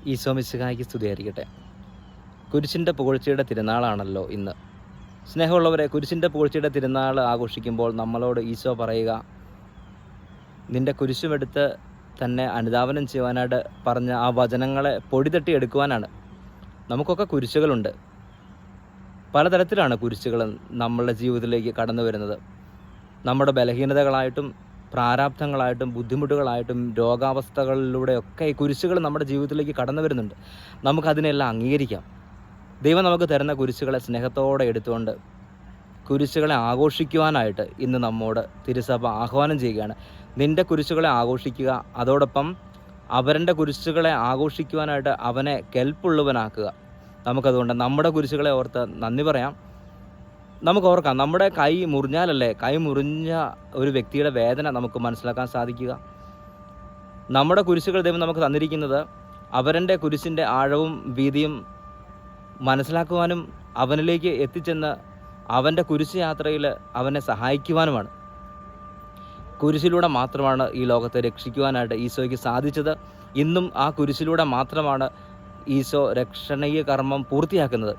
ഈശോ മിശിഹായ്ക്ക് സ്തുതിയായിരിക്കട്ടെ. കുരിശിൻ്റെ പുകഴ്ചയുടെ തിരുനാളാണല്ലോ ഇന്ന്. സ്നേഹമുള്ളവരെ, കുരിശിൻ്റെ പുകഴ്ചയുടെ തിരുനാൾ ആഘോഷിക്കുമ്പോൾ നമ്മളോട് ഈശോ പറയുക, നിൻ്റെ കുരിശുമെടുത്ത് തന്നെ അനുധാവനം ചെയ്യുവാനായിട്ട് പറഞ്ഞ ആ വചനങ്ങളെ പൊടിതട്ടി എടുക്കുവാനാണ്. നമുക്കൊക്കെ കുരിശുകളുണ്ട്. പലതരത്തിലാണ് കുരിശുകൾ നമ്മളുടെ ജീവിതത്തിലേക്ക് കടന്നു വരുന്നത്. നമ്മുടെ ബലഹീനതകളായിട്ടും പ്രാരാബ്ധങ്ങളായിട്ടും ബുദ്ധിമുട്ടുകളായിട്ടും രോഗാവസ്ഥകളിലൂടെയൊക്കെ ഈ കുരിശുകൾ നമ്മുടെ ജീവിതത്തിലേക്ക് കടന്നു വരുന്നുണ്ട്. നമുക്കതിനെല്ലാം അംഗീകരിക്കാം. ദൈവം നമുക്ക് തരുന്ന കുരിശുകളെ സ്നേഹത്തോടെ എടുത്തുകൊണ്ട് കുരിശുകളെ ആഘോഷിക്കുവാനായിട്ട് ഇന്ന് നമ്മോട് തിരുസഭ ആഹ്വാനം ചെയ്യുകയാണ്. നിൻ്റെ കുരിശുകളെ ആഘോഷിക്കുക, അതോടൊപ്പം അവരുടെ കുരിശുകളെ ആഘോഷിക്കുവാനായിട്ട് അവനെ കെൽപ്പുള്ളവനാക്കുക. നമുക്കതുകൊണ്ട് നമ്മുടെ കുരിശുകളെ ഓർത്ത് നന്ദി പറയാം. നമുക്ക് ഓർക്കാം, നമ്മുടെ കൈ മുറിഞ്ഞാലല്ലേ കൈ മുറിഞ്ഞ ഒരു വ്യക്തിയുടെ വേദന നമുക്ക് മനസ്സിലാക്കാൻ സാധിക്കുക. നമ്മുടെ കുരിശുകൾ ദൈവം നമുക്ക് തന്നിരിക്കുന്നത് അവരുടെ കുരിശിൻ്റെ ആഴവും വീതിയും മനസ്സിലാക്കുവാനും അവനിലേക്ക് എത്തിച്ചെന്ന് അവൻ്റെ കുരിശ് യാത്രയിൽ അവനെ സഹായിക്കുവാനുമാണ്. കുരിശിലൂടെ മാത്രമാണ് ഈ ലോകത്തെ രക്ഷിക്കുവാനായിട്ട് ഈശോയ്ക്ക് സാധിച്ചത്. ഇന്നും ആ കുരിശിലൂടെ മാത്രമാണ് ഈശോ രക്ഷണീയ കർമ്മം പൂർത്തിയാക്കുന്നത്.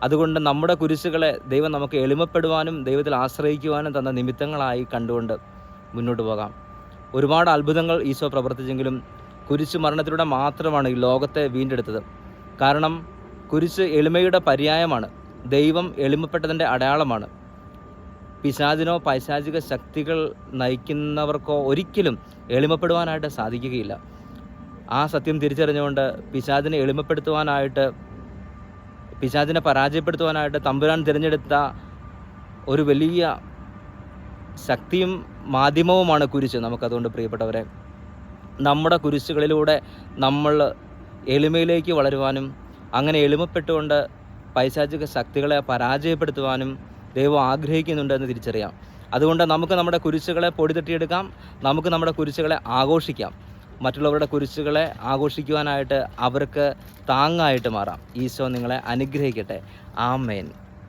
അതുകൊണ്ട് നമ്മുടെ കുരിശുകളെ ദൈവം നമുക്ക് എളിമപ്പെടുവാനും ദൈവത്തിൽ ആശ്രയിക്കുവാനും തന്ന നിമിത്തങ്ങളായി കണ്ടുകൊണ്ട് മുന്നോട്ട് പോകാം. ഒരുപാട് അത്ഭുതങ്ങൾ ഈശോ പ്രവർത്തിച്ചെങ്കിലും കുരിശ് മരണത്തിലൂടെ മാത്രമാണ് ഈ ലോകത്തെ വീണ്ടെടുത്തത്. കാരണം കുരിശ് എളിമയുടെ പര്യായമാണ്. ദൈവം എളിമപ്പെട്ടതിൻ്റെ അടയാളമാണ്. പിശാചിനോ പൈശാചിക ശക്തികൾ നയിക്കുന്നവർക്കോ ഒരിക്കലും എളിമപ്പെടുവാനായിട്ട് സാധിക്കുകയില്ല. ആ സത്യം തിരിച്ചറിഞ്ഞുകൊണ്ട് പിശാചിനെ പരാജയപ്പെടുത്തുവാനായിട്ട് തമ്പുരാൻ തിരഞ്ഞെടുത്ത ഒരു വലിയ ശക്തിയും മാധ്യമവുമാണ് കുരിശ്. നമുക്കതുകൊണ്ട് പ്രിയപ്പെട്ടവരെ, നമ്മുടെ കുരിശുകളിലൂടെ നമ്മൾ എളിമയിലേക്ക് വളരുവാനും അങ്ങനെ എളിമപ്പെട്ടുകൊണ്ട് പൈശാചിക ശക്തികളെ പരാജയപ്പെടുത്തുവാനും ദൈവം ആഗ്രഹിക്കുന്നുണ്ടെന്ന് തിരിച്ചറിയാം. അതുകൊണ്ട് നമുക്ക് നമ്മുടെ കുരിശുകളെ പൊടിതട്ടിയെടുക്കാം. നമുക്ക് നമ്മുടെ കുരിശുകളെ ആഘോഷിക്കാം. മറ്റുള്ളവരുടെ കുരിശുകളെ ആഘോഷിക്കുവാനായിട്ട് അവർക്ക് താങ്ങായിട്ട് മാറാം. ഈശോ നിങ്ങളെ അനുഗ്രഹിക്കട്ടെ. ആമേൻ.